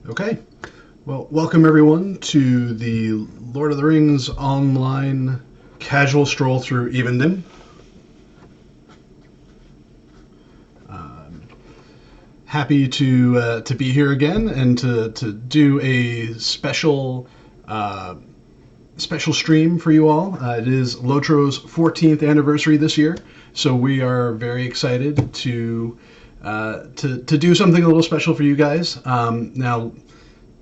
Okay. Well, welcome everyone to the Lord of the Rings online casual stroll through Evendim. Happy to be here again and to do a uh, special stream for you all. It is LOTRO's 14th anniversary this year, so we are very excited to do something a little special for you guys. Now,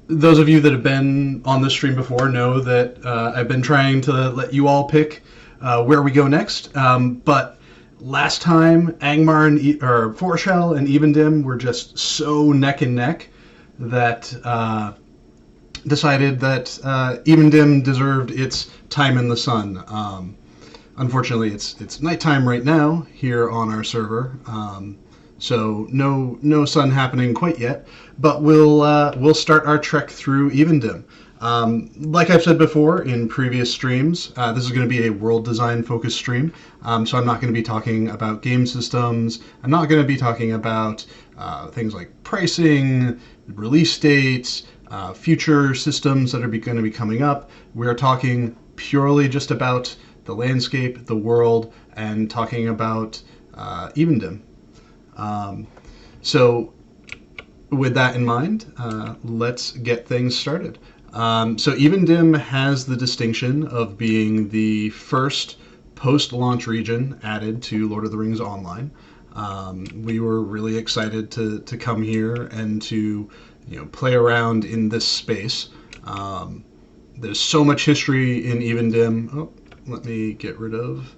those of you that have been on this stream before know that I've been trying to let you all pick where we go next. But last time, Angmar or Forshell and Evendim were just so neck and neck that decided that Evendim deserved its time in the sun. Unfortunately, it's nighttime right now here on our server. So no sun happening quite yet, but we'll start our trek through Evendim. Like I've said before in previous streams, this is going to be a world design focused stream. So I'm not going to be talking about game systems. I'm not going to be talking about things like pricing, release dates, future systems that are going to be coming up. We're talking purely just about the landscape, the world, and talking about Evendim. So with that in mind, let's get things started. So Evendim has the distinction of being the first post-launch region added to Lord of the Rings Online. We were really excited to come here and to play around in this space. There's so much history in Evendim. Oh, let me get rid of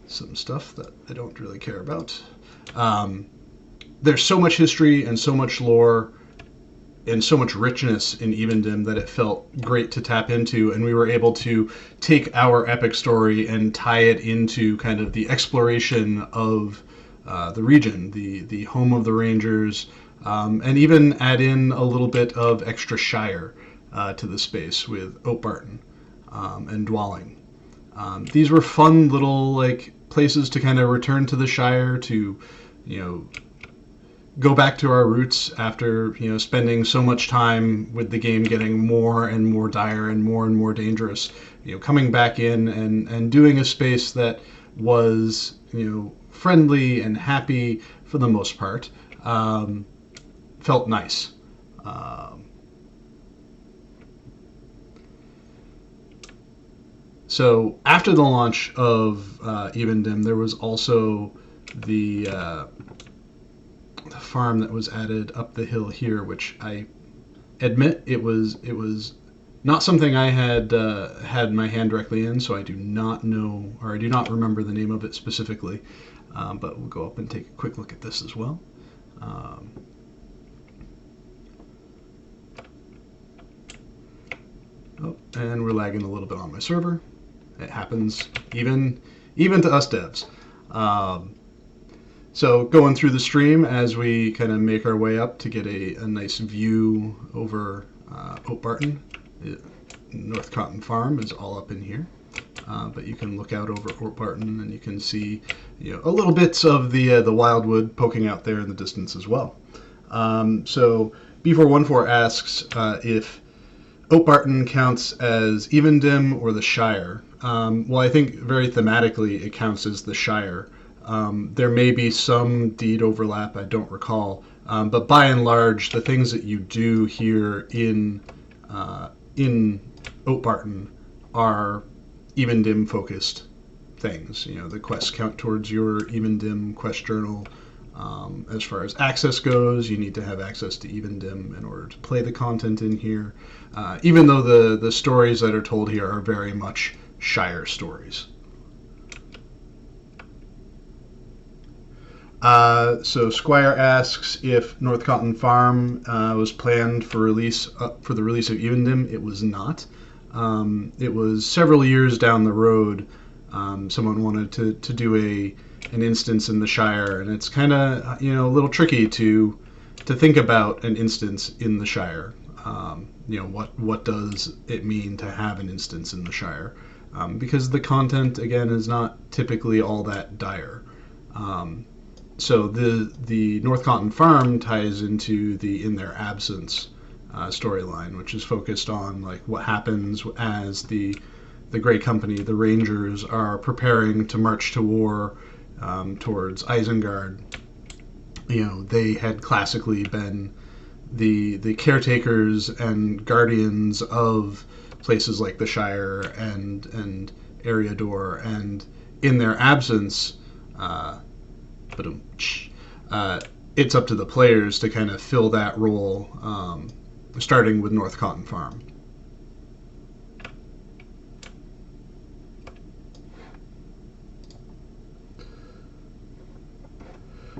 some stuff that I don't really care about. There's so much history and so much lore and so much richness in Evendim that it felt great to tap into, and we were able to take our epic story and tie it into kind of the exploration of the region, the home of the Rangers, and even add in a little bit of extra Shire to the space with Oatbarton and Dwalling. These were fun little places to kind of return to the Shire to go back to our roots after spending so much time with the game getting more and more dire and more dangerous. Coming back in and doing a space that was friendly and happy for the most part felt nice. So after the launch of Evendim, there was also the farm that was added up the hill here, which I admit it was not something I had my hand directly in, so I do not know, or I do not remember the name of it specifically. But we'll go up and take a quick look at this as well. Oh, and we're lagging a little bit on my server. It happens even to us devs. So going through the stream as we kind of make our way up to get a nice view over Oatbarton. North Cotton Farm is all up in here. But you can look out over Oatbarton and you can see a little bits of the wildwood poking out there in the distance as well. So B414 asks if Oatbarton counts as Evendim or the Shire. Well, I think very thematically it counts as the Shire. There may be some deed overlap, I don't recall, but by and large, the things that you do here in Oatbarton are Evendim focused things. The quests count towards your Evendim quest journal. As far as access goes, you need to have access to Evendim in order to play the content in here, even though the stories that are told here are very much Shire stories. So Squire asks if North Cotton Farm was planned for for the release of Evendim. It was not. It was several years down the road. Someone wanted to do an instance in the Shire, and it's kind of a little tricky to think about an instance in the Shire. What does it mean to have an instance in the Shire? Because the content again is not typically all that dire. So the North Cotton Farm ties into the in their absence storyline, which is focused on like what happens as the Grey Company, the Rangers, are preparing to march to war towards Isengard. They had classically been the caretakers and guardians of places like the Shire and Eriador, and in their absence, but it's up to the players to kind of fill that role, starting with North Cotton Farm.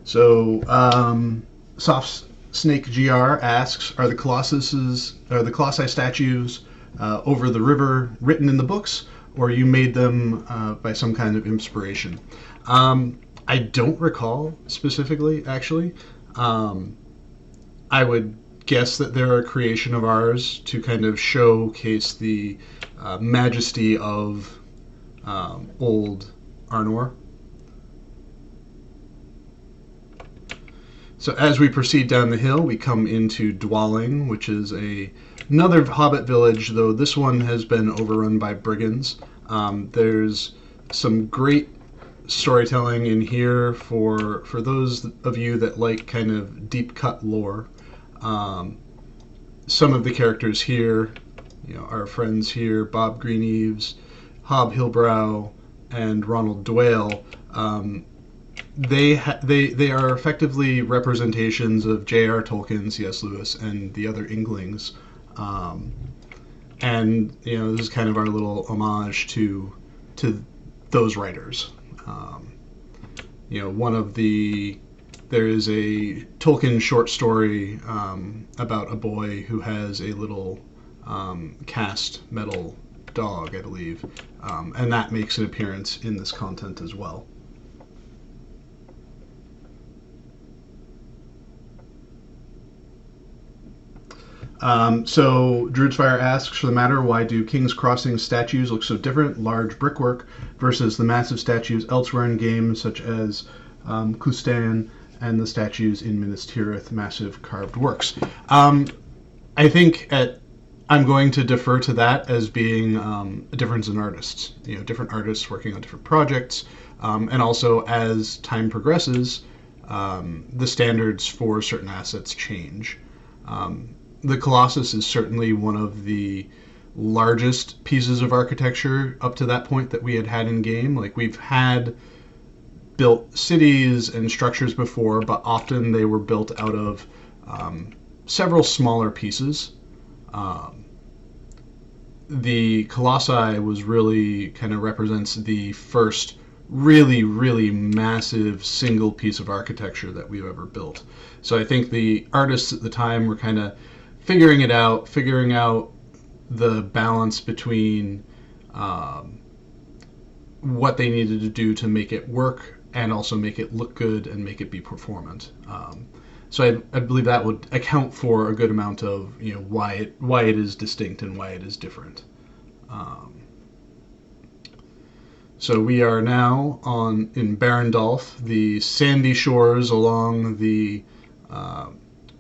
So, Soft Snake GR asks, are the Colossi statues over the river written in the books, or you made them by some kind of inspiration? I don't recall specifically, actually. I would guess that they're a creation of ours to kind of showcase the majesty of old Arnor. So as we proceed down the hill, we come into Dwalling, which is another hobbit village, though this one has been overrun by brigands. There's some great storytelling in here for those of you that like kind of deep cut lore. Some of the characters here, our friends here, Bob Greeneves, Hob Hillbrow, and Ronald Dwale, they are effectively representations of J.R. Tolkien, C.S. Lewis, and the other Inklings. And this is kind of our little homage to those writers. There is a Tolkien short story about a boy who has a little cast metal dog, I believe, and that makes an appearance in this content as well. So Druid's Fire asks, for the matter, why do King's Crossing statues look so different, large brickwork, versus the massive statues elsewhere in games such as Clustan and the statues in Minas Tirith, massive carved works? I think I'm going to defer to that as being a difference in artists. Different artists working on different projects, and also as time progresses, the standards for certain assets change. The Colossus is certainly one of the largest pieces of architecture up to that point that we had in game. Like, we've had built cities and structures before, but often they were built out of several smaller pieces. The Colossi was really kind of represents the first really, really massive single piece of architecture that we've ever built. So I think the artists at the time were kind of figuring out the balance between what they needed to do to make it work and also make it look good and make it be performant. So I believe that would account for a good amount of why it is distinct and why it is different. So we are now in Barrendolf, the sandy shores along the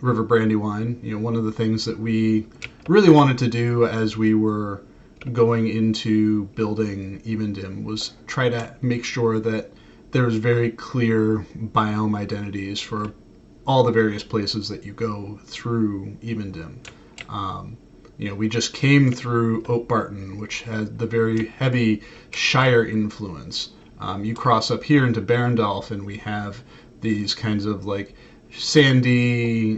River Brandywine. One of the things that we really wanted to do as we were going into building Evendim was try to make sure that there was very clear biome identities for all the various places that you go through Evendim. We just came through Oatbarton, which had the very heavy Shire influence. You cross up here into Barrendolf, and we have these kinds of like sandy,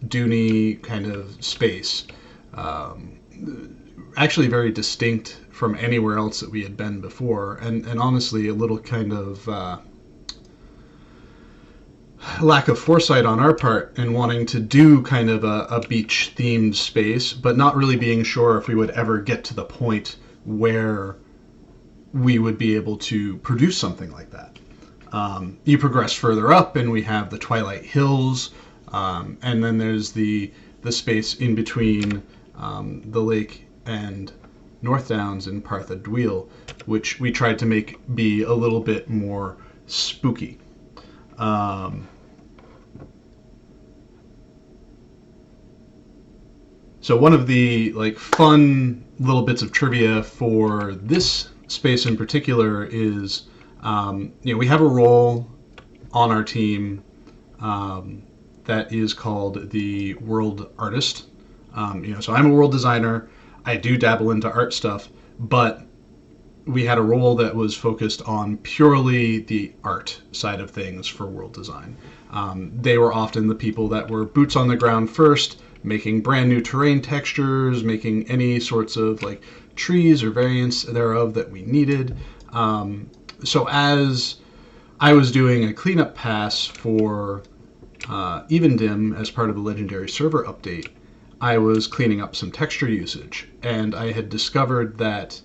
duney kind of space. Actually very distinct from anywhere else that we had been before, and honestly a little kind of lack of foresight on our part in wanting to do kind of a beach themed space, but not really being sure if we would ever get to the point where we would be able to produce something like that. You progress further up and we have the Twilight Hills, and then there's the space in between the lake and North Downs in Partha Dweel, which we tried to make be a little bit more spooky. So one of the like fun little bits of trivia for this space in particular is, we have a role on our team that is called the world artist. So I'm a world designer. I do dabble into art stuff, but we had a role that was focused on purely the art side of things for world design. They were often the people that were boots on the ground first, making brand new terrain textures, making any sorts of like trees or variants thereof that we needed. So as I was doing a cleanup pass for Evendim as part of the Legendary Server update, I was cleaning up some texture usage, and I had discovered that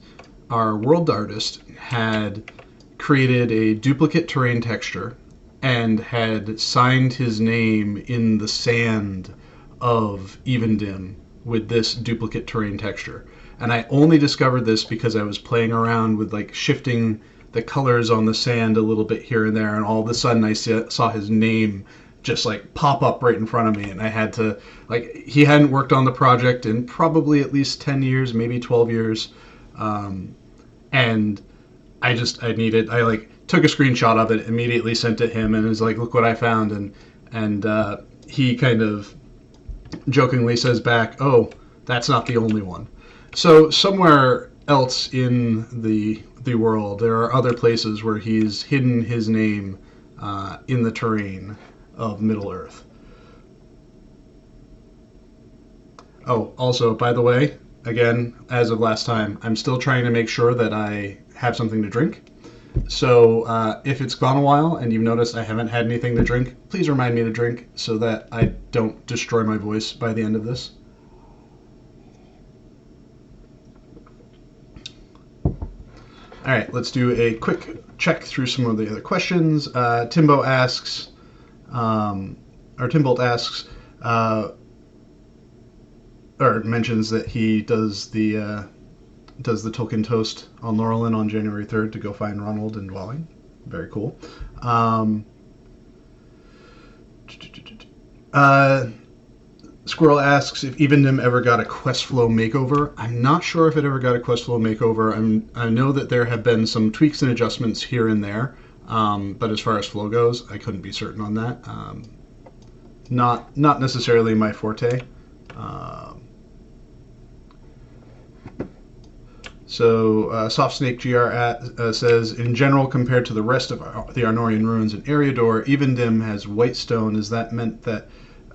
our world artist had created a duplicate terrain texture and had signed his name in the sand of Evendim with this duplicate terrain texture. And I only discovered this because I was playing around with like shifting the colors on the sand a little bit here and there, and all of a sudden I saw his name just like pop up right in front of me, and I had to, like, he hadn't worked on the project in probably at least 10 years, maybe 12 years. And I like took a screenshot of it, immediately sent it him, and was like, look what I found. And he kind of jokingly says back, oh, that's not the only one. So somewhere else in the world, there are other places where he's hidden his name in the terrain of Middle Earth. Oh, also, by the way, again, as of last time, I'm still trying to make sure that I have something to drink. So if it's gone a while and you've noticed I haven't had anything to drink, please remind me to drink so that I don't destroy my voice by the end of this. All right, let's do a quick check through some of the other questions. Timbolt asks, or mentions that he does the Tolkien Toast on Laurelin on January 3rd to go find Ronald and Dwelling. Very cool. Squirrel asks if Evendim ever got a quest flow makeover. I'm not sure if it ever got a quest flow makeover. I know that there have been some tweaks and adjustments here and there, but as far as flow goes, I couldn't be certain on that. Not necessarily my forte. So Soft Snake GR says, in general, compared to the rest of the Arnorian ruins in Eriador, Evendim has white stone. Is that meant that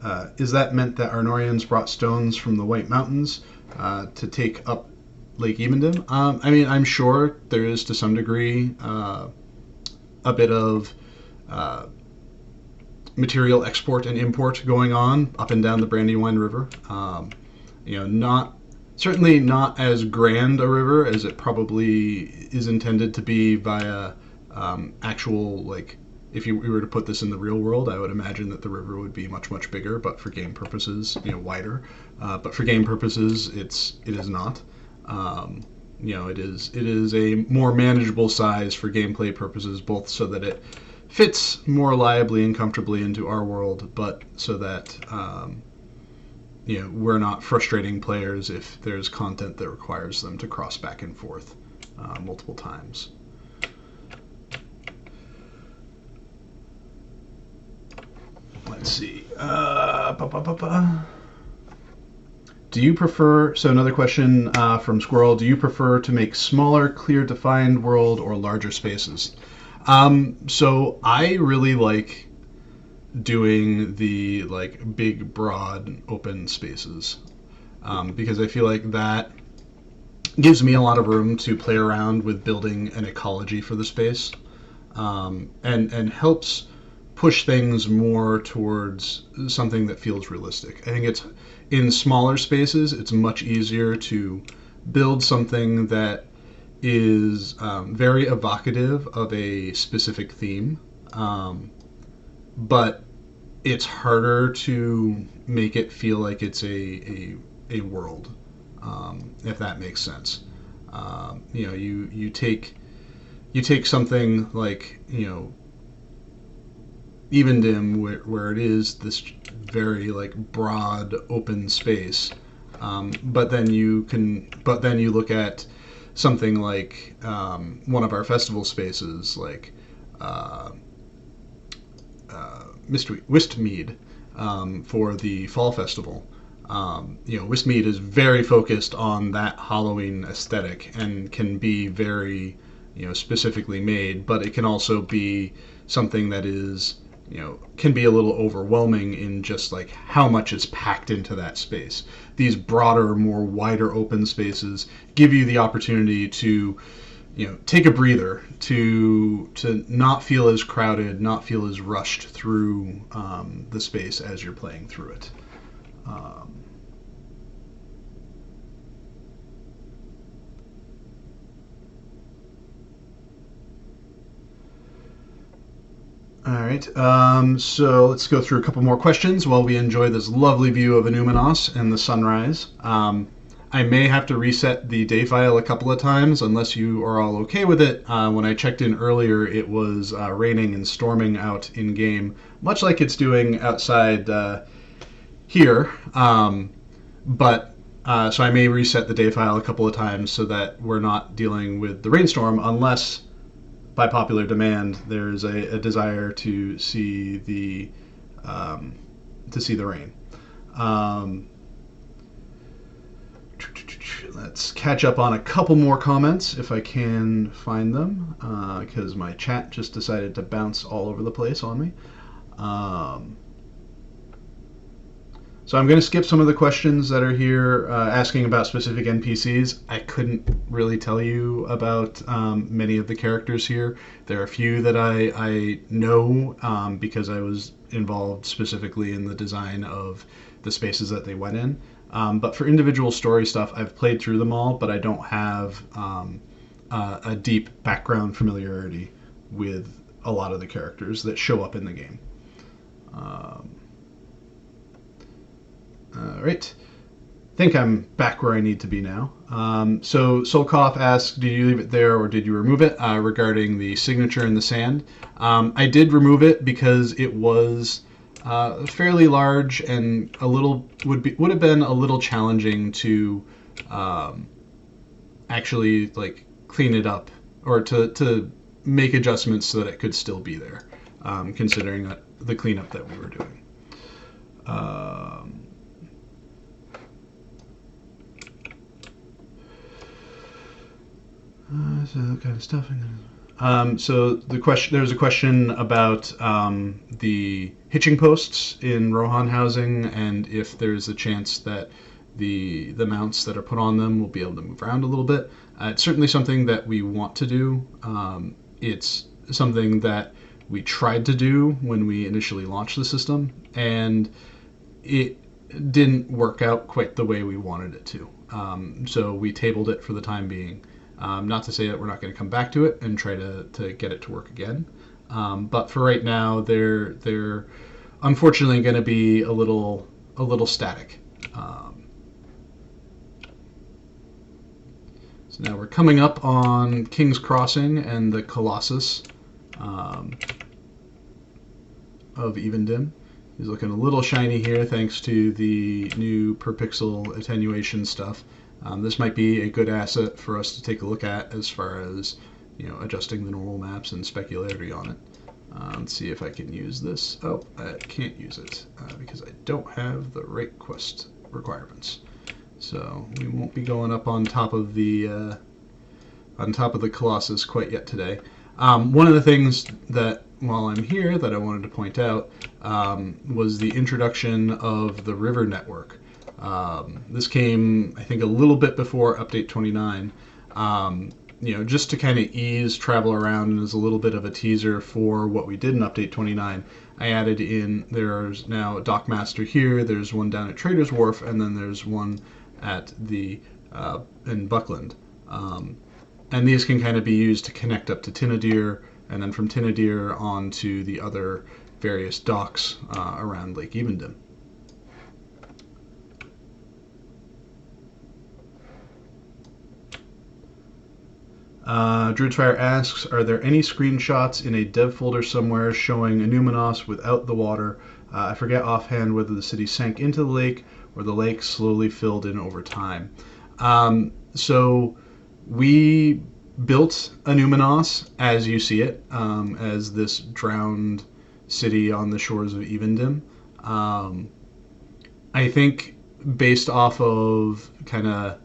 Arnorians brought stones from the White Mountains to take up Lake Evendim? I mean, I'm sure there is to some degree a bit of material export and import going on up and down the Brandywine River. Certainly not as grand a river as it probably is intended to be via actual, like, if we were to put this in the real world, I would imagine that the river would be much, much bigger, but for game purposes, wider. But for game purposes, it is not. It is a more manageable size for gameplay purposes, both so that it fits more reliably and comfortably into our world, but so that we're not frustrating players if there's content that requires them to cross back and forth multiple times. Let's see. Do you prefer, so another question from Squirrel, do you prefer to make smaller, clear, defined world or larger spaces? So I really like doing the big, broad, open spaces because I feel like that gives me a lot of room to play around with building an ecology for the space and helps push things more towards something that feels realistic. I think it's in smaller spaces, it's much easier to build something that is very evocative of a specific theme, but it's harder to make it feel like it's a world, if that makes sense. You take something like Evendim, where it is this very broad open space, But then you look at something like one of our festival spaces, like Wistmead, for the fall festival. Wistmead is very focused on that Halloween aesthetic and can be very, specifically made, but it can also be something that is, can be a little overwhelming in just like how much is packed into that space. These broader, more wider open spaces give you the opportunity to, take a breather, to not feel as crowded, not feel as rushed through the space as you're playing through it. All right, so let's go through a couple more questions while we enjoy this lovely view of Anuminos and the sunrise. I may have to reset the day file a couple of times unless you are all okay with it. When I checked in earlier, it was raining and storming out in game, much like it's doing outside here. But so I may reset the day file a couple of times so that we're not dealing with the rainstorm unless, by popular demand, there's a desire to see the rain. Let's catch up on a couple more comments if I can find them, because my chat just decided to bounce all over the place on me. So I'm going to skip some of the questions that are here asking about specific NPCs. I couldn't really tell you about many of the characters here. There are a few that I know because I was involved specifically in the design of the spaces that they went in. But for individual story stuff, I've played through them all, but I don't have a deep background familiarity with a lot of the characters that show up in the game. All right. I think I'm back where I need to be now. So Solkoff asks, did you leave it there or did you remove it regarding the signature in the sand? I did remove it because it was fairly large and would have been a little challenging to actually like clean it up or to make adjustments so that it could still be there, considering the cleanup that we were doing. So that kind of stuff. So there's a question about the hitching posts in Rohan housing and if there's a chance that the mounts that are put on them will be able to move around a little bit. It's certainly something that we want to do. It's something that we tried to do when we initially launched the system, and it didn't work out quite the way we wanted it to. So we tabled it for the time being. Not to say that we're not going to come back to it and try to get it to work again. But for right now, they're unfortunately going to be a little static. So now we're coming up on King's Crossing and the Colossus of Evendim. He's looking a little shiny here thanks to the new per pixel attenuation stuff. This might be a good asset for us to take a look at as far as adjusting the normal maps and specularity on it. Let's see if I can use this. Oh, I can't use it because I don't have the right quest requirements. So we won't be going up on top of the Colossus quite yet today. One of the things that while I'm here that I wanted to point out was the introduction of the river network. This came, I think, a little bit before Update 29, just to kind of ease travel around and as a little bit of a teaser for what we did in Update 29. I added in, there's now a Dockmaster here, there's one down at Trader's Wharf, and then there's one at in Buckland. And these can kind of be used to connect up to Tinadir, and then from Tinadir on to the other various docks around Lake Evendim. Druidfire asks, are there any screenshots in a dev folder somewhere showing Anuminos without the water? I forget offhand whether the city sank into the lake or the lake slowly filled in over time. So we built a Numinos as you see it, as this drowned city on the shores of Evendim. I think based off of kind of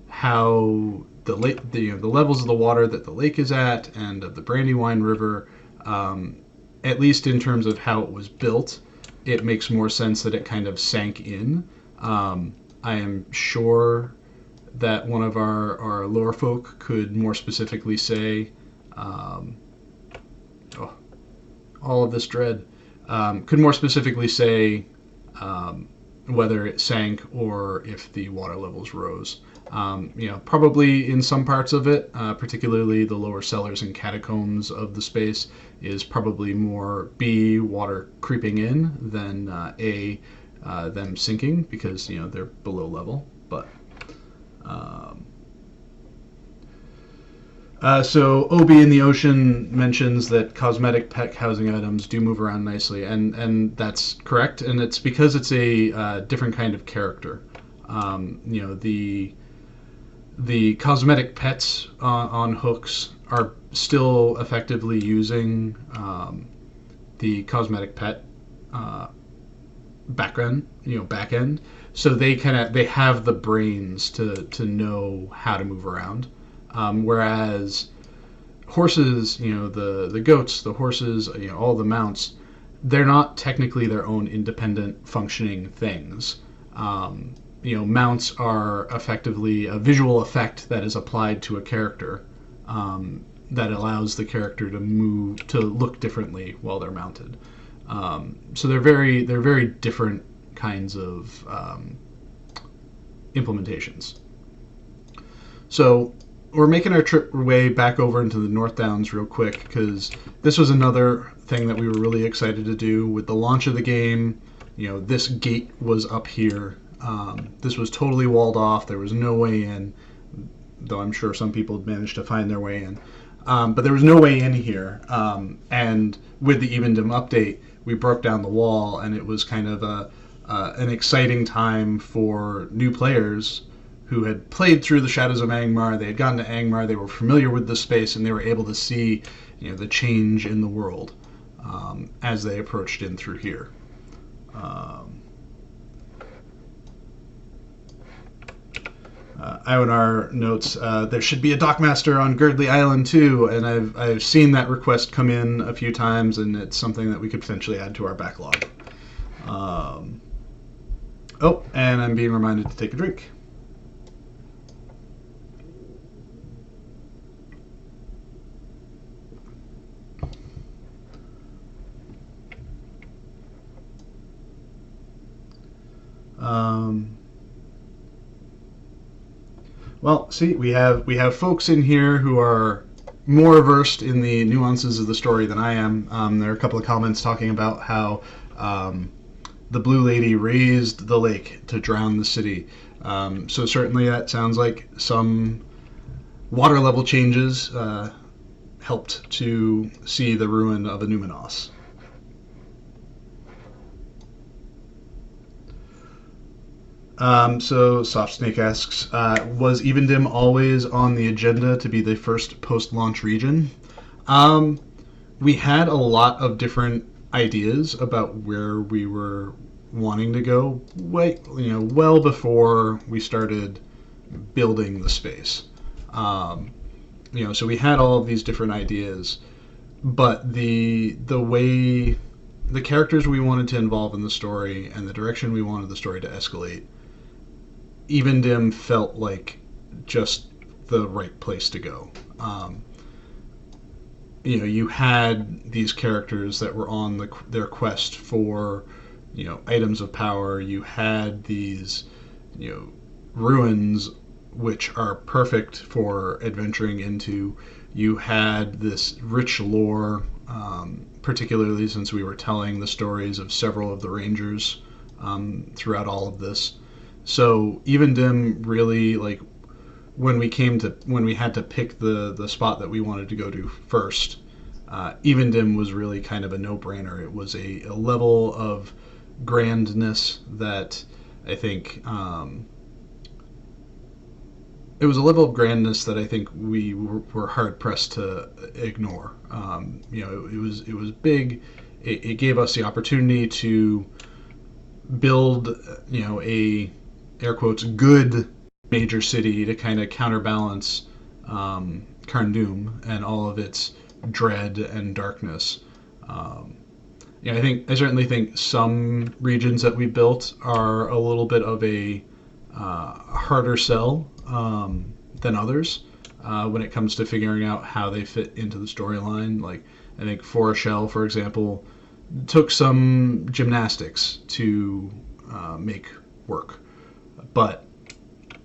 how the lake, the levels of the water that the lake is at, and of the Brandywine River, at least in terms of how it was built, it makes more sense that it kind of sank in. I am sure that one of our lore folk could more specifically say, all of this dread, could more specifically say whether it sank or if the water levels rose. Probably in some parts of it, particularly the lower cellars and catacombs of the space, is probably more B, water creeping in, than them sinking, because they're below level. But so Obi in the Ocean mentions that cosmetic pet housing items do move around nicely, and that's correct, and it's because it's a different kind of character. The cosmetic pets on hooks are still effectively using the cosmetic pet back end, so they have the brains to know how to move around. Whereas horses, the goats, the horses, all the mounts, they're not technically their own independent functioning things. Mounts are effectively a visual effect that is applied to a character, that allows the character to look differently while they're mounted. So they're very different kinds of implementations. So we're making our way back over into the North Downs real quick, because this was another thing that we were really excited to do with the launch of the game. This gate was up here. This was totally walled off. There was no way in, though I'm sure some people managed to find their way in. But there was no way in here. And with the Evendim update, we broke down the wall, and it was kind of an exciting time for new players who had played through the Shadows of Angmar. They had gotten to Angmar, they were familiar with the space, and they were able to see the change in the world as they approached in through here. Ionar notes, there should be a dockmaster on Girdley Island too, and I've seen that request come in a few times, and it's something that we could potentially add to our backlog. And I'm being reminded to take a drink. Well, see, we have folks in here who are more versed in the nuances of the story than I am. There are a couple of comments talking about how the Blue Lady raised the lake to drown the city. So certainly that sounds like some water level changes helped to see the ruin of a Numinos. So Soft Snake asks, was Evendim always on the agenda to be the first post-launch region? We had a lot of different ideas about where we were wanting to go, well before we started building the space. So we had all of these different ideas, but the way the characters we wanted to involve in the story and the direction we wanted the story to escalate, Evendim felt like just the right place to go. You had these characters that were on their quest for, items of power. You had these, ruins which are perfect for adventuring into. You had this rich lore, particularly since we were telling the stories of several of the rangers throughout all of this. So Evendim really, when we had to pick the spot that we wanted to go to first, Evendim was really kind of a no-brainer. It was a level of grandness that I think it was a level of grandness that I think we were hard pressed to ignore. It was big. It gave us the opportunity to build, a air quotes good major city to kind of counterbalance Carn and all of its dread and darkness. Um, I certainly think some regions that we built are a little bit of a harder sell than others when it comes to figuring out how they fit into the storyline. Like I think For a Shell, for example, took some gymnastics to make work, but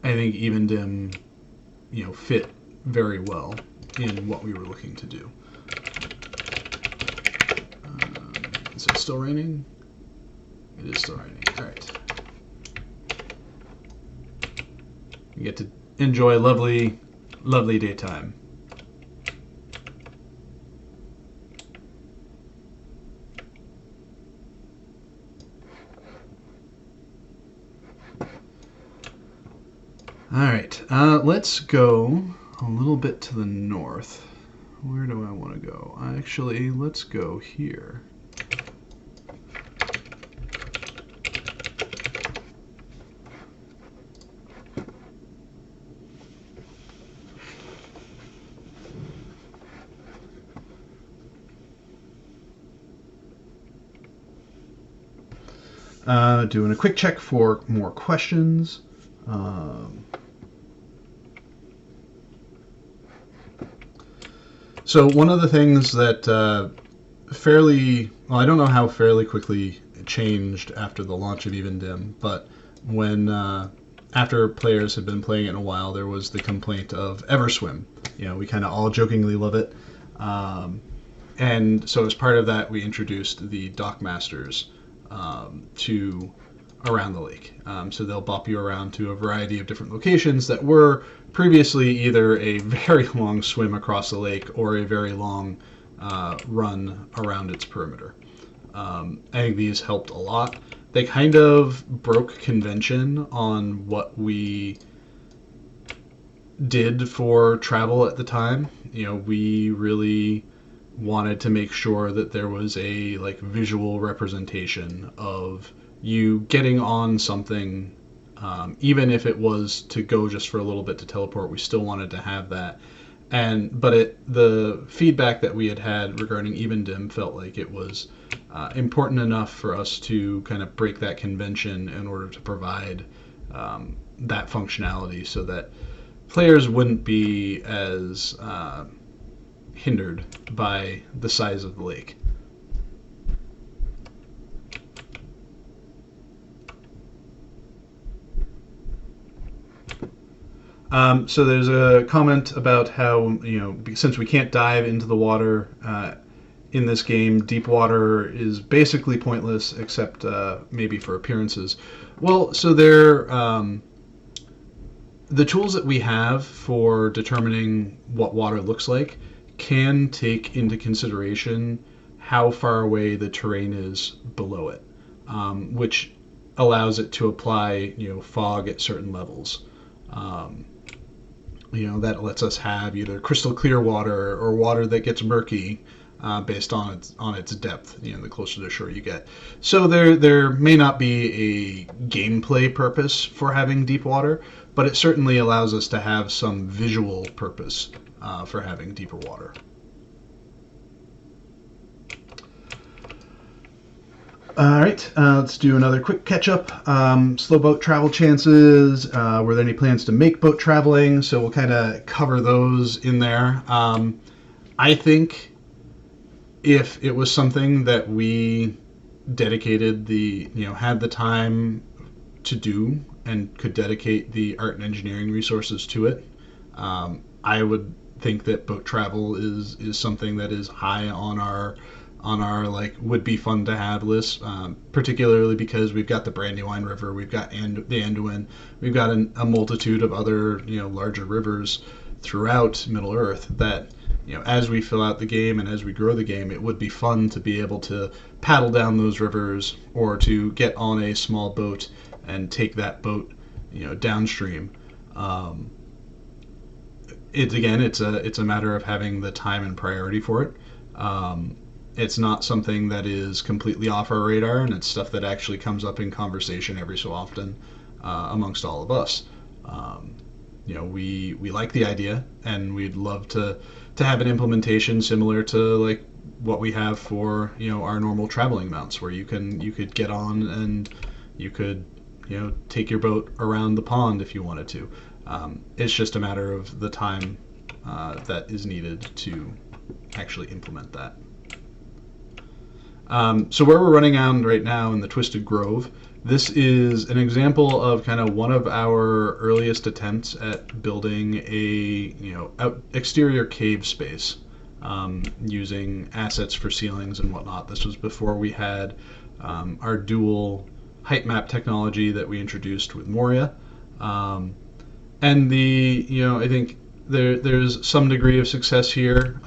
I think Evendim, fit very well in what we were looking to do. Is it still raining? It is still raining. All right. You get to enjoy lovely, lovely daytime. All right. Let's go a little bit to the north. Where do I want to go? Actually, let's go here. Doing a quick check for more questions. So one of the things that I don't know how fairly quickly it changed after the launch of Evendim, but when after players had been playing it in a while, there was the complaint of Everswim. We kind of all jokingly love it. And so as part of that, we introduced the Dockmasters to around the lake. So they'll bop you around to a variety of different locations that were previously either a very long swim across the lake or a very long run around its perimeter. I think these helped a lot. They kind of broke convention on what we did for travel at the time. We really wanted to make sure that there was a visual representation of you getting on something, even if it was to go just for a little bit to teleport. We still wanted to have that, but the feedback that we had regarding Evendim felt like it was important enough for us to kind of break that convention in order to provide that functionality, so that players wouldn't be as hindered by the size of the lake. So there's a comment about how, since we can't dive into the water in this game, deep water is basically pointless except maybe for appearances. Well, so the tools that we have for determining what water looks like can take into consideration how far away the terrain is below it, which allows it to apply, fog at certain levels. That lets us have either crystal clear water or water that gets murky based on its depth. The closer to shore you get. So there may not be a gameplay purpose for having deep water, but it certainly allows us to have some visual purpose for having deeper water. All right, let's do another quick catch-up. Slow boat travel chances. Were there any plans to make boat traveling? So we'll kind of cover those in there. I think if it was something that we dedicated had the time to do and could dedicate the art and engineering resources to it, I would think that boat travel is something that is high on our would be fun to have list, particularly because we've got the Brandywine River, we've got the Anduin, we've got a multitude of other larger rivers throughout Middle Earth that as we fill out the game and as we grow the game, it would be fun to be able to paddle down those rivers or to get on a small boat and take that boat, downstream. It's a matter of having the time and priority for it. It's not something that is completely off our radar, and it's stuff that actually comes up in conversation every so often amongst all of us. We like the idea, and we'd love to have an implementation similar to like what we have for our normal traveling mounts, where you could get on and you could take your boat around the pond if you wanted to. It's just a matter of the time that is needed to actually implement that. So where we're running on right now in the Twisted Grove, this is an example of kind of one of our earliest attempts at building a exterior cave space using assets for ceilings and whatnot. This was before we had our dual height map technology that we introduced with Moria. And I think there's some degree of success here.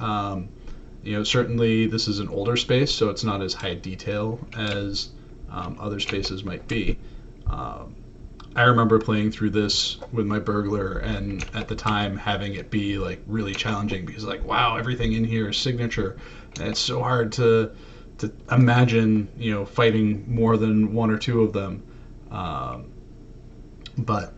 Certainly this is an older space, so it's not as high detail as other spaces might be. I remember playing through this with my burglar, and at the time having it be like really challenging because like, wow, everything in here is signature, and it's so hard to imagine fighting more than one or two of them. But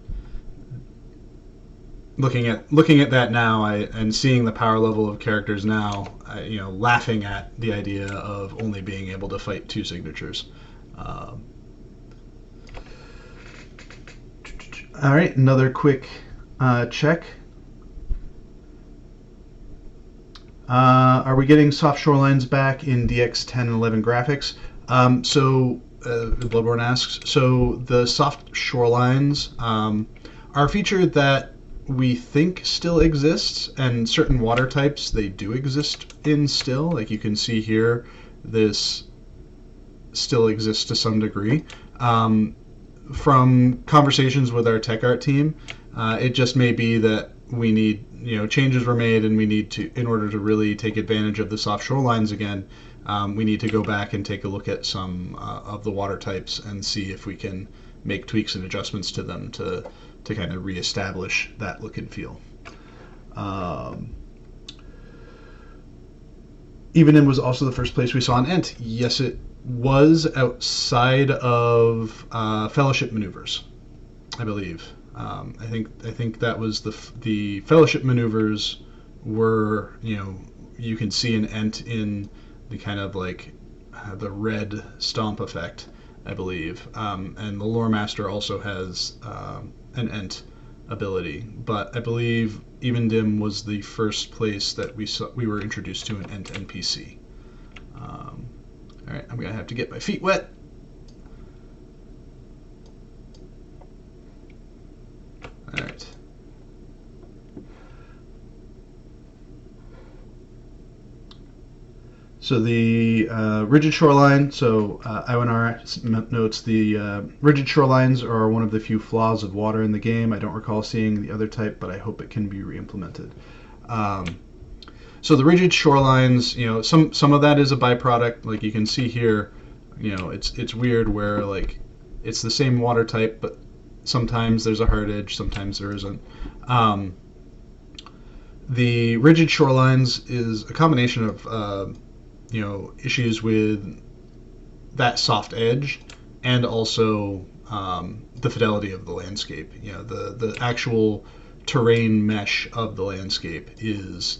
looking at that now, and seeing the power level of characters now, laughing at the idea of only being able to fight two signatures. All right, another quick check. Are we getting soft shorelines back in DX 10 and 11 graphics? Bloodborne asks. So the soft shorelines are a feature that we think still exists, and certain water types they do exist in still. Like you can see here, this still exists to some degree. From conversations with our tech art team, it just may be that we need, changes were made, and we need to, in order to really take advantage of the soft shorelines again, we need to go back and take a look at some of the water types and see if we can make tweaks and adjustments to them to kind of reestablish that look and feel. Evendim was also the first place we saw an Ent. Yes, it was outside of Fellowship maneuvers, I believe. I think that was the Fellowship maneuvers were, you can see an Ent in the kind of like the red stomp effect, I believe. And the Lore Master also has an Ent ability, but I believe Evendim was the first place that we were introduced to an Ent NPC. All right, I'm gonna have to get my feet wet. All right. So the rigid shoreline, IONR notes the rigid shorelines are one of the few flaws of water in the game. I don't recall seeing the other type, but I hope it can be re-implemented. So the rigid shorelines, some of that is a byproduct. Like you can see here, it's weird where like it's the same water type, but sometimes there's a hard edge, sometimes there isn't. The rigid shorelines is a combination of issues with that soft edge and also the fidelity of the landscape. The actual terrain mesh of the landscape is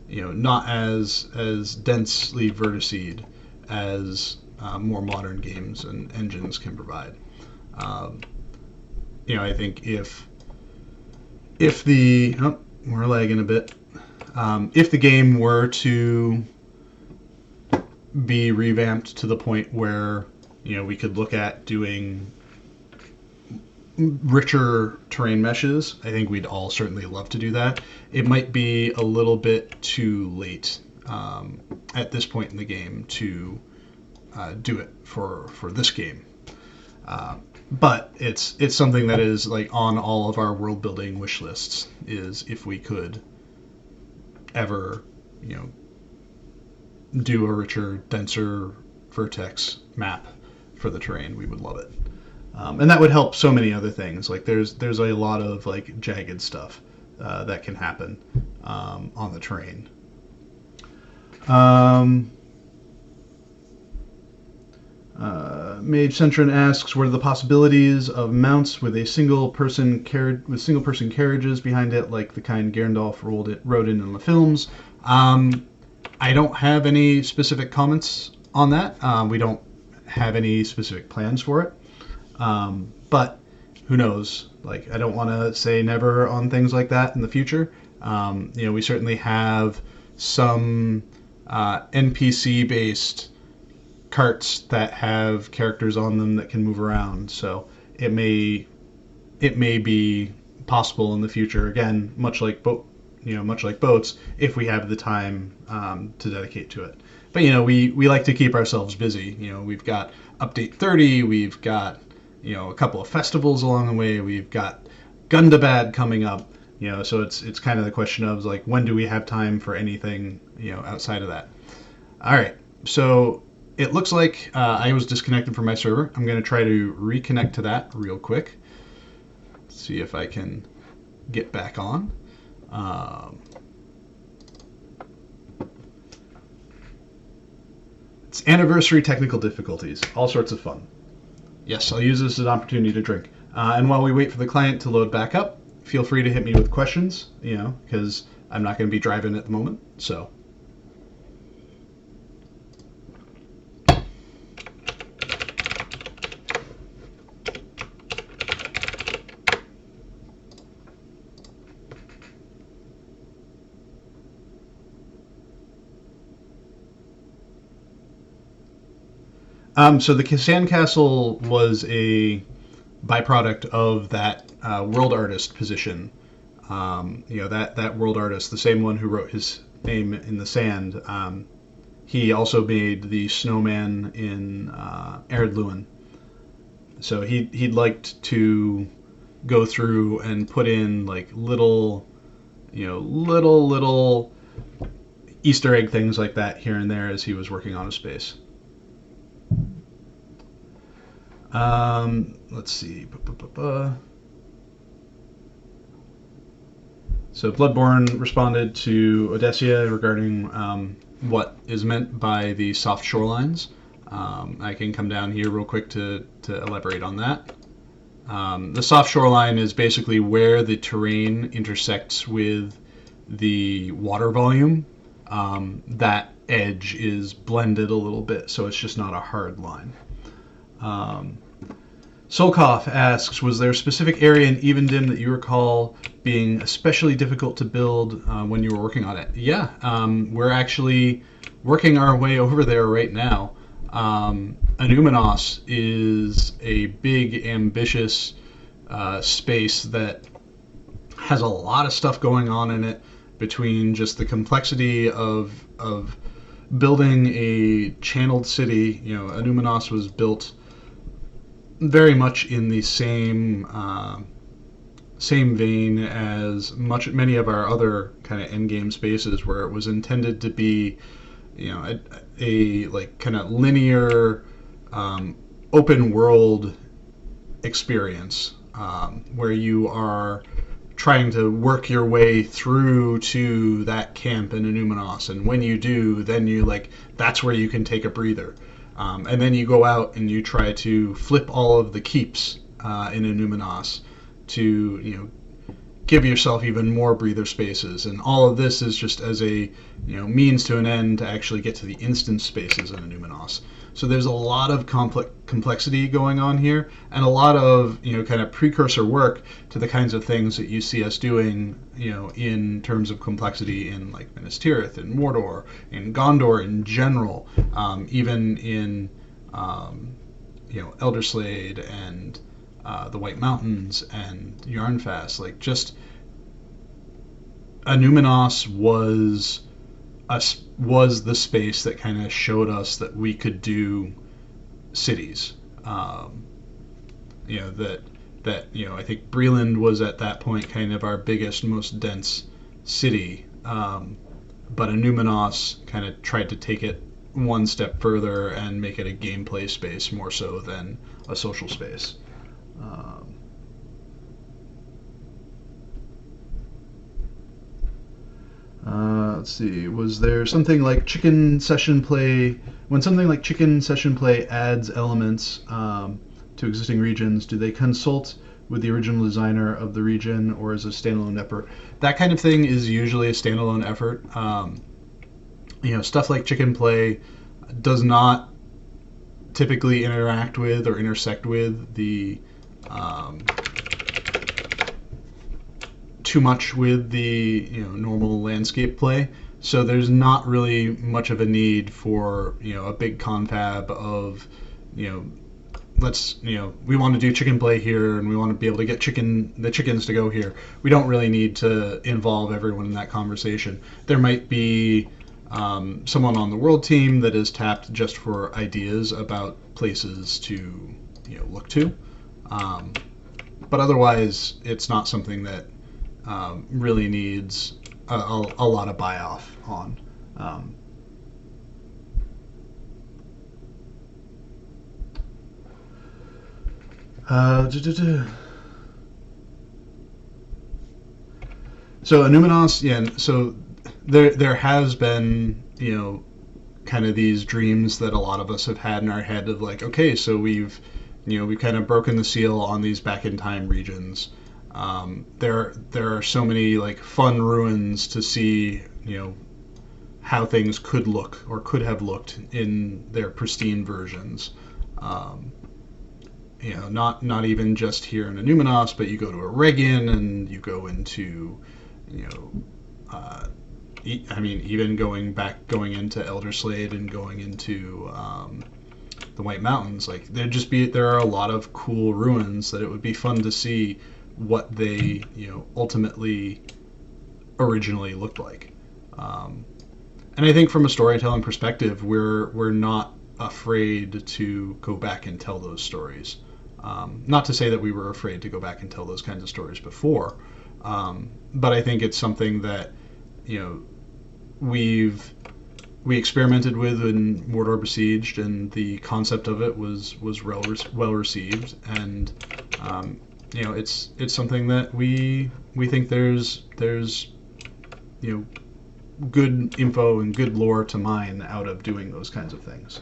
not as densely verticed as more modern games and engines can provide. I think if the we're lagging a bit. If the game were to be revamped to the point where we could look at doing richer terrain meshes, I think we'd all certainly love to do that. It might be a little bit too late at this point in the game to do it for this game. But it's something that is like on all of our world building wish lists, is if we could ever do a richer, denser vertex map for the terrain, we would love it. And that would help so many other things. Like there's a lot of like jagged stuff that can happen on the terrain. Um, Mage Centron asks, "What are the possibilities of mounts with single person carriages behind it, like the kind Gandalf rode in the films?" I don't have any specific comments on that. We don't have any specific plans for it. But who knows? Like, I don't want to say never on things like that in the future. We certainly have some NPC-based carts that have characters on them that can move around. So it may be possible in the future. Again, much like boats, if we have the time to dedicate to it. But we like to keep ourselves busy. We've got Update 30. We've got a couple of festivals along the way. We've got Gundabad coming up. So it's kind of the question of like, when do we have time for anything outside of that? All right. So it looks like I was disconnected from my server. I'm going to try to reconnect to that real quick. See if I can get back on. It's anniversary technical difficulties. All sorts of fun. Yes, I'll use this as an opportunity to drink. And while we wait for the client to load back up, feel free to hit me with questions, because I'm not going to be driving at the moment. So. So the sandcastle was a byproduct of that world artist position. That world artist, the same one who wrote his name in the sand. He also made the snowman in Ered Luin. So he'd liked to go through and put in like little Easter egg things like that here and there as he was working on his space. Let's see. So Bloodborne responded to Odessia regarding what is meant by the soft shorelines. I can come down here real quick to elaborate on that. The soft shoreline is basically where the terrain intersects with the water volume. That edge is blended a little bit, so it's just not a hard line. Solkoff asks, was there a specific area in Evendim that you recall being especially difficult to build when you were working on it? Yeah, we're actually working our way over there right now. Anumenos is a big, ambitious space that has a lot of stuff going on in it, between just the complexity of building a channeled city. Anumenos was built very much in the same vein as many of our other kind of endgame spaces, where it was intended to be, a like kind of linear, open world experience, where you are trying to work your way through to that camp in Anumenos, and when you do, then that's where you can take a breather. And then you go out and you try to flip all of the keeps in Anumenos to give yourself even more breather spaces. And all of this is just as a means to an end to actually get to the instance spaces in Anumenos. So there's a lot of complexity going on here, and a lot of kind of precursor work to the kinds of things that you see us doing in terms of complexity in like Minas Tirith, in Mordor, in Gondor in general, even in Elderslade and the White Mountains and Yarnfast. Like, just Anumenos was the space that kind of showed us that we could do cities. I think Breland was at that point kind of our biggest, most dense city, but Anumenos kind of tried to take it one step further and make it a gameplay space more so than a social space. Um, let's see. Was there something like chicken session play? When something like chicken session play adds elements to existing regions, do they consult with the original designer of the region, or is it a standalone effort? That kind of thing is usually a standalone effort. Stuff like chicken play does not typically interact with or intersect with the too much with the normal landscape play. So there's not really much of a need for a big confab of let's we want to do chicken play here and we want to be able to get the chickens to go here. We don't really need to involve everyone in that conversation. There might be someone on the world team that is tapped just for ideas about places to look to, but otherwise it's not something that really needs a lot of buy-off on. So Numinos, yeah. So there has been kind of these dreams that a lot of us have had in our head of like, okay, so we've kind of broken the seal on these back in time regions. There are so many like fun ruins to see how things could look or could have looked in their pristine versions. Not even just here in Numinos, but you go to Eregion and you go into even going into Elderslade and going into the White Mountains, like there are a lot of cool ruins that it would be fun to see what they ultimately originally looked like. And I think from a storytelling perspective, we're not afraid to go back and tell those stories. Not to say that we were afraid to go back and tell those kinds of stories before, but I think it's something that we experimented with in Mordor Besieged, and the concept of it was well received, and it's something that we think there's good info and good lore to mine out of doing those kinds of things.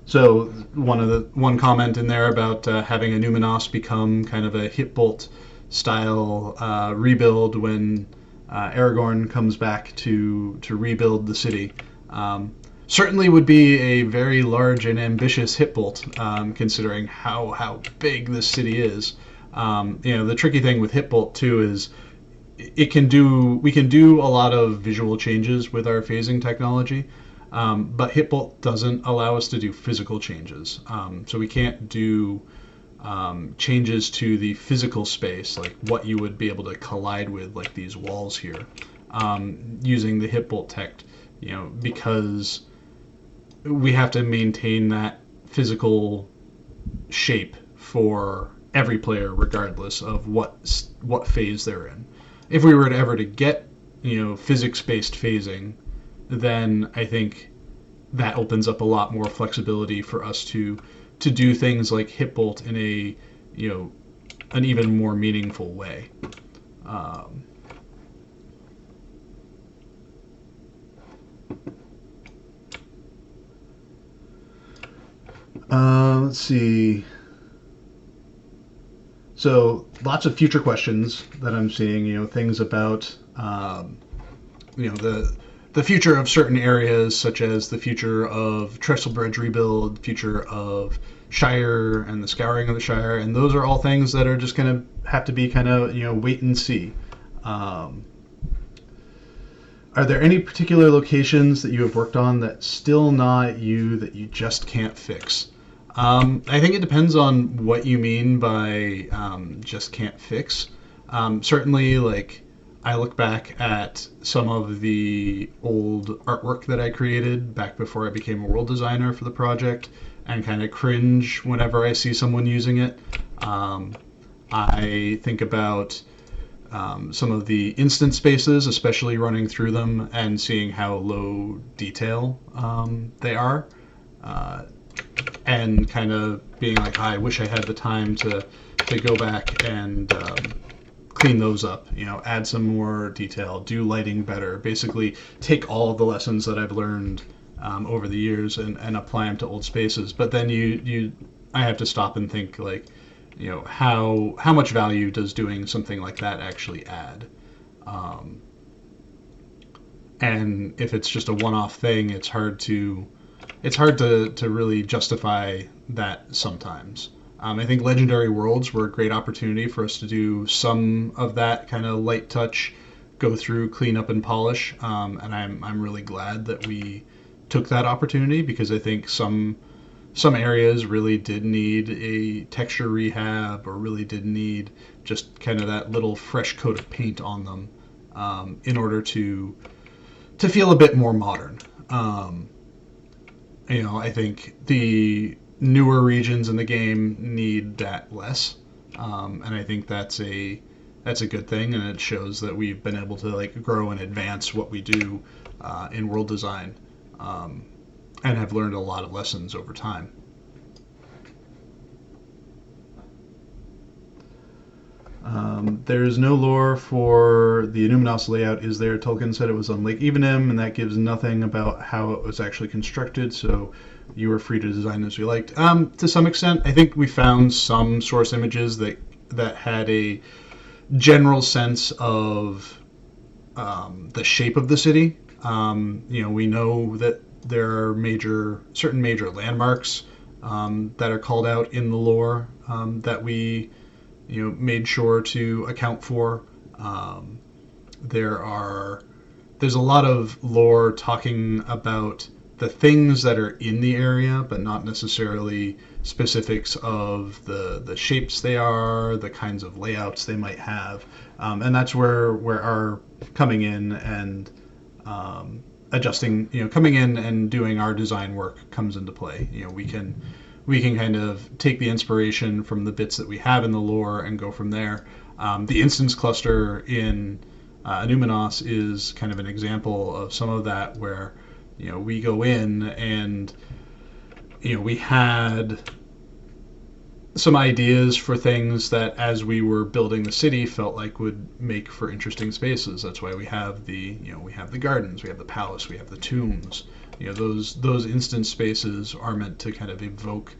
So one comment in there about having a Numinos become kind of a Hitbolt style rebuild when Aragorn comes back to rebuild the city. Certainly would be a very large and ambitious Hitbolt, considering how big this city is. The tricky thing with Hitbolt too is we can do a lot of visual changes with our phasing technology. But Hitbolt doesn't allow us to do physical changes. So we can't do changes to the physical space, like what you would be able to collide with, like these walls here, using the Hitbolt tech, because we have to maintain that physical shape for every player, regardless of what phase they're in. If we were ever to get, physics-based phasing, then I think that opens up a lot more flexibility for us to do things like Hitbolt in an even more meaningful way. Let's see. So lots of future questions that I'm seeing. Things about the future of certain areas, such as the future of Trestlebridge rebuild, future of Shire and the scouring of the Shire, and those are all things that are just going to have to be kind of wait and see. Are there any particular locations that you have worked on that's still not you that you just can't fix? I think it depends on what you mean by just can't fix. Certainly, like, I look back at some of the old artwork that I created back before I became a world designer for the project and kind of cringe whenever I see someone using it. I think about some of the instance spaces, especially running through them and seeing how low detail they are, and kind of being like, I wish I had the time to go back and clean those up, add some more detail, do lighting better, basically take all of the lessons that I've learned over the years and apply them to old spaces. But then I have to stop and think, like, how much value does doing something like that actually add? And if it's just a one-off thing, it's hard to really justify that sometimes. I think Legendary Worlds were a great opportunity for us to do some of that kind of light touch, go through, clean up, and polish. And I'm really glad that we took that opportunity, because I think some areas really did need a texture rehab, or really did need just kind of that little fresh coat of paint on them, in order to feel a bit more modern. I think the newer regions in the game need that less, and I think that's a good thing, and it shows that we've been able to, like, grow and advance what we do in world design, and have learned a lot of lessons over time. There's no lore for the Numinos layout, is there? Tolkien said it was on Lake Evendim, and that gives nothing about how it was actually constructed, so you were free to design as you liked. To some extent, I think we found some source images that had a general sense of the shape of the city. We know that there are certain major landmarks that are called out in the lore that we made sure to account for. There's a lot of lore talking about the things that are in the area, but not necessarily specifics of the shapes they are, the kinds of layouts they might have, and that's where our coming in and adjusting, coming in and doing our design work comes into play. We can kind of take the inspiration from the bits that we have in the lore and go from there. The instance cluster in Numinos is kind of an example of some of that, where we go in and we had some ideas for things that, as we were building the city, felt like would make for interesting spaces. That's why we have the gardens, we have the palace, we have the tombs. Those instance spaces are meant to kind of evoke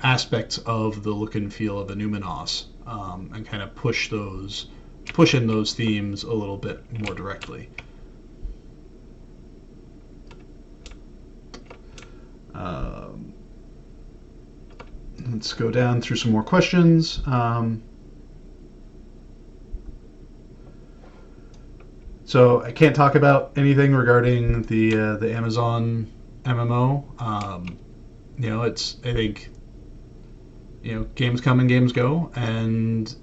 aspects of the look and feel of a Numinos, and kind of push in those themes a little bit more directly. Let's go down through some more questions. So I can't talk about anything regarding the Amazon MMO. I think games come and games go, and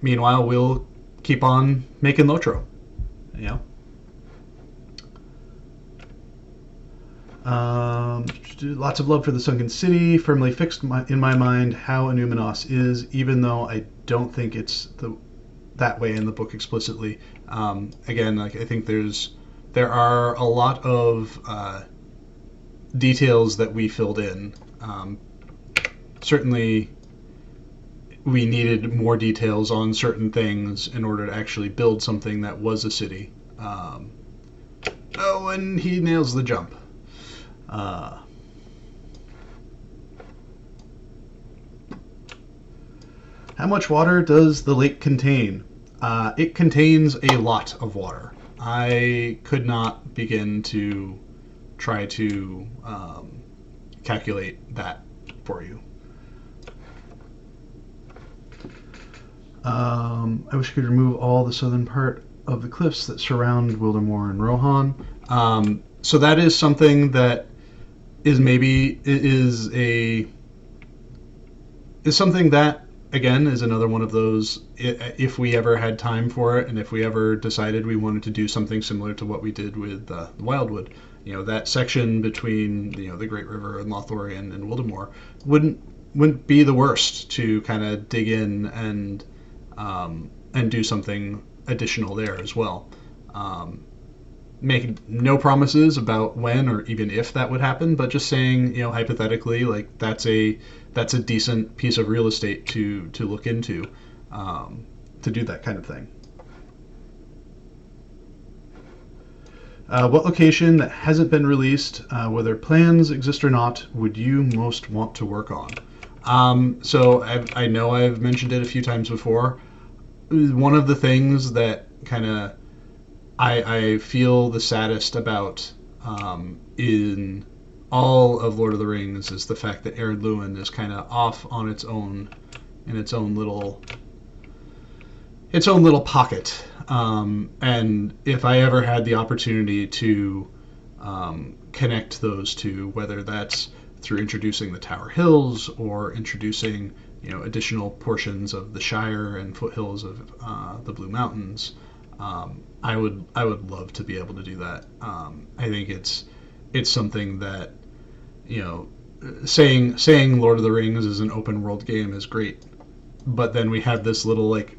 meanwhile we'll keep on making LOTRO. Lots of love for the Sunken City. Firmly fixed in my mind how a Numinos is, even though I don't think it's that way in the book explicitly. Again, I think there are a lot of details that we filled in. Certainly, we needed more details on certain things in order to actually build something that was a city. And he nails the jump. How much water does the lake contain? It contains a lot of water. I could not begin to try to calculate that for you. I wish I could remove all the southern part of the cliffs that surround Wildermoor and Rohan. So that is something that is something that, again, is another one of those, if we ever had time for it, and if we ever decided we wanted to do something similar to what we did with Wildwood, that section between the Great River and Lothlorien and Wildermoor wouldn't be the worst to kind of dig in and do something additional there as well. Making no promises about when or even if that would happen, but just saying, hypothetically, like that's a decent piece of real estate to look into, to do that kind of thing. What location that hasn't been released, whether plans exist or not, would you most want to work on? So I know I've mentioned it a few times before. One of the things that kind of I feel the saddest about in all of Lord of the Rings is the fact that Ered Luin is kind of off on its own, in its own little pocket. And if I ever had the opportunity to connect those two, whether that's through introducing the Tower Hills or introducing additional portions of the Shire and foothills of the Blue Mountains, I would love to be able to do that. I think it's something that saying Lord of the Rings is an open world game is great, but then we have this little like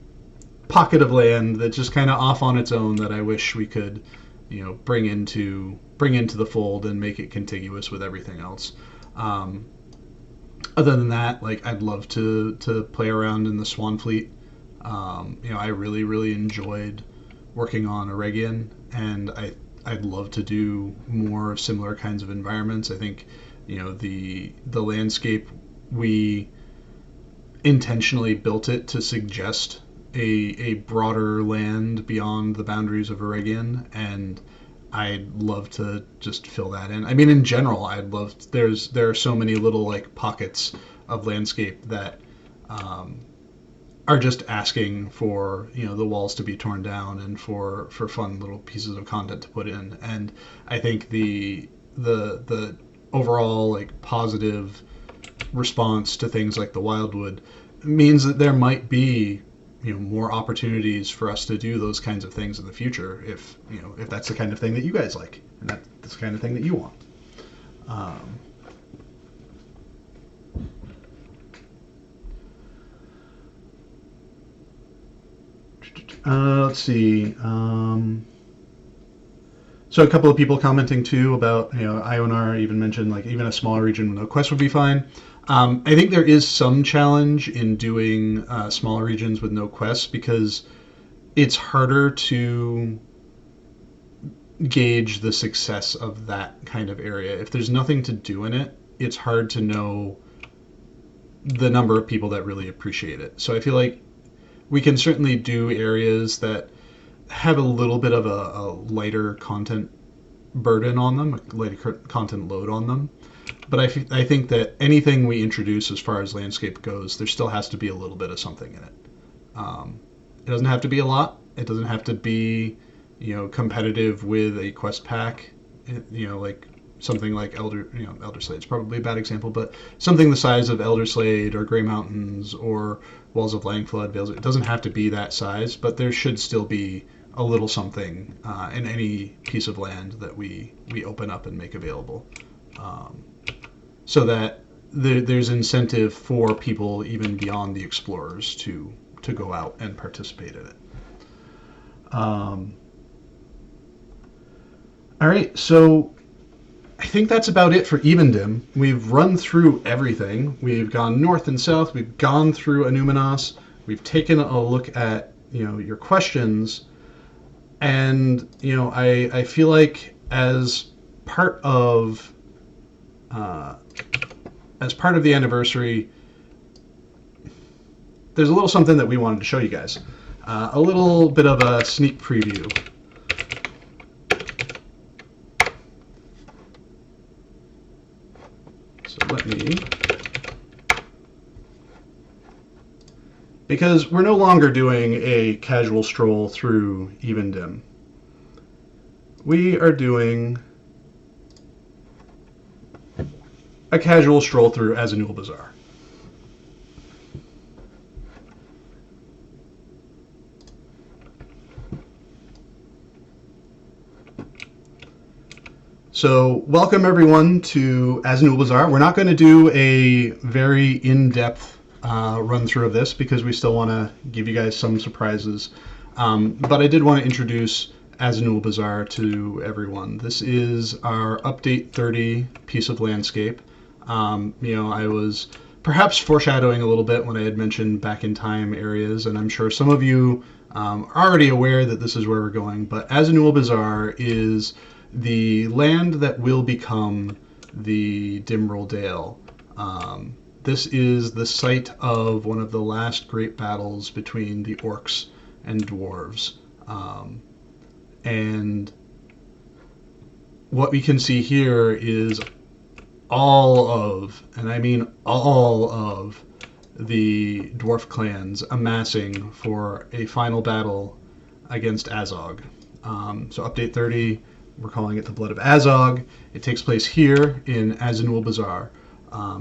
pocket of land that's just kind of off on its own that I wish we could bring into the fold and make it contiguous with everything else. Other than that, like I'd love to play around in the Swan Fleet. I really enjoyed working on Eregion, and I'd love to do more similar kinds of environments. I think the landscape, we intentionally built it to suggest a broader land beyond the boundaries of Eregion, and I'd love to just fill that in. I mean, in general, there are so many little like pockets of landscape that are just asking for the walls to be torn down and for fun little pieces of content to put in. And I think the overall like positive response to things like the Wildwood means that there might be more opportunities for us to do those kinds of things in the future if that's the kind of thing that you guys like and that's the kind of thing that you want. Let's see. So a couple of people commenting too about Ionar even mentioned like even a smaller region with no quest would be fine. I think there is some challenge in doing smaller regions with no quests because it's harder to gauge the success of that kind of area. If there's nothing to do in it, it's hard to know the number of people that really appreciate it. So I feel like we can certainly do areas that have a little bit of a lighter content burden on them, a lighter content load on them. But I think that anything we introduce as far as landscape goes, there still has to be a little bit of something in it. It doesn't have to be a lot. It doesn't have to be, competitive with a quest pack. Like something like Elder Slade's probably a bad example, but something the size of Elder Slade or Grey Mountains or Walls of Langflood, Vales. It doesn't have to be that size, but there should still be a little something in any piece of land that we open up and make available. So that there's incentive for people even beyond the explorers to go out and participate in it. All right, so I think that's about it for Evendim. We've run through everything. We've gone north and south. We've gone through Anuminas. We've taken a look at your questions, and I feel like as part of the anniversary, there's a little something that we wanted to show you guys. A little bit of a sneak preview. So let me... Because we're no longer doing a casual stroll through Evendim. We are doing a casual stroll through Azanul Bazaar. So welcome everyone to Azanul Bazaar. We're not going to do a very in-depth run through of this because we still want to give you guys some surprises. But I did want to introduce Azanul Bazaar to everyone. This is our update 30 piece of landscape. I was perhaps foreshadowing a little bit when I had mentioned back in time areas, and I'm sure some of you are already aware that this is where we're going. But Azanul Bazaar is the land that will become the Dimril Dale. This is the site of one of the last great battles between the orcs and dwarves. And what we can see here is all of, and I mean all of, the dwarf clans amassing for a final battle against Azog. So update 30, we're calling it the Blood of Azog. It takes place here in Azanul Bazaar.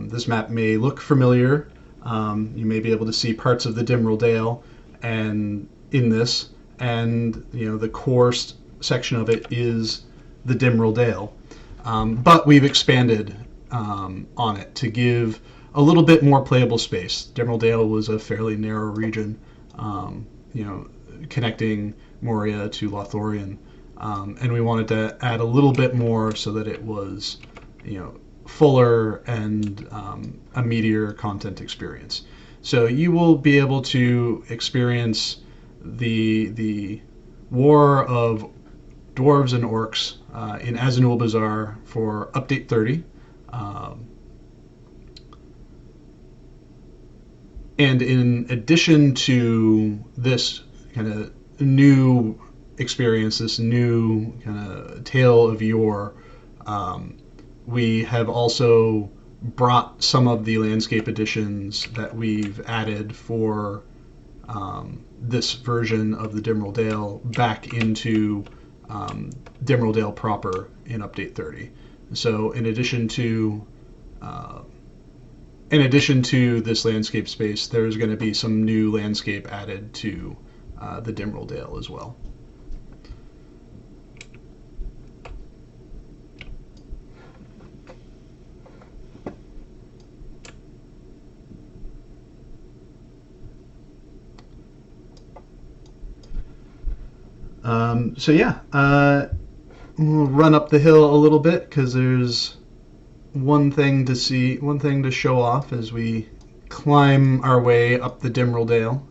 This map may look familiar. You may be able to see parts of the Dimril Dale and in this, and the core section of it is the Dimril Dale. But we've expanded on it to give a little bit more playable space. Dimril Dale was a fairly narrow region, connecting Moria to Lothlorien, and we wanted to add a little bit more so that it was, fuller and a meatier content experience. So you will be able to experience the war of dwarves and orcs in Azanul Bazaar for update 30. And in addition to this kind of new experience, this new kind of tale of yore, we have also brought some of the landscape additions that we've added for this version of the Dimril Dale back into Dimril Dale proper in update 30. So in addition to this landscape space, there's going to be some new landscape added to the Dimril Dale as well. We'll run up the hill a little bit because there's one thing to show off as we climb our way up the Dimril Dale.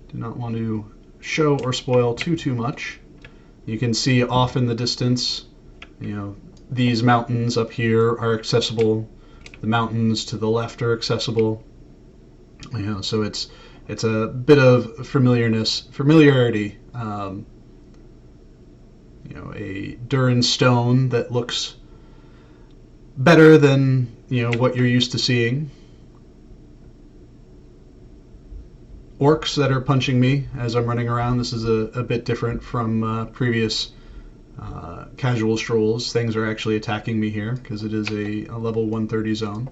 Do not want to show or spoil too much. You can see off in the distance, these mountains up here are accessible. The mountains to the left are accessible. So it's a bit of familiarity. A Durin stone that looks better than what you're used to seeing. Orcs that are punching me as I'm running around. This is a bit different from previous casual strolls. Things are actually attacking me here because it is a level 130 zone.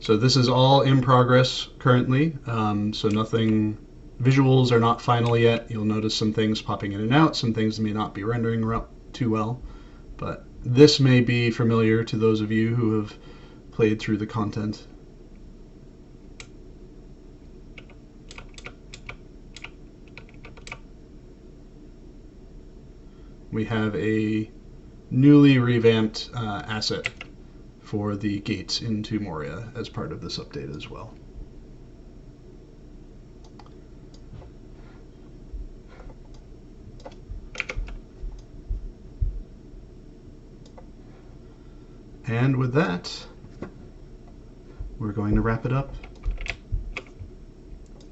So this is all in progress currently, so nothing, visuals are not final yet. You'll notice some things popping in and out, some things may not be rendering too well, but this may be familiar to those of you who have played through the content. We have a newly revamped asset for the gates into Moria as part of this update as well. And with that, we're going to wrap it up.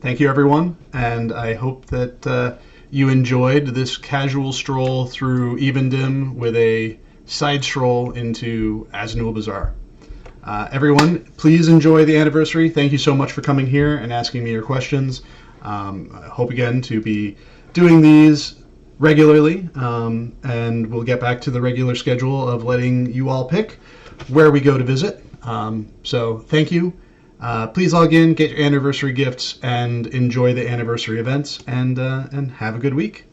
Thank you, everyone, and I hope that you enjoyed this casual stroll through Evendim with a side stroll into Azanul Bazaar. Everyone, please enjoy the anniversary. Thank you so much for coming here and asking me your questions. I hope again to be doing these regularly, and we'll get back to the regular schedule of letting you all pick where we go to visit. So thank you. Please log in, get your anniversary gifts, and enjoy the anniversary events, and have a good week.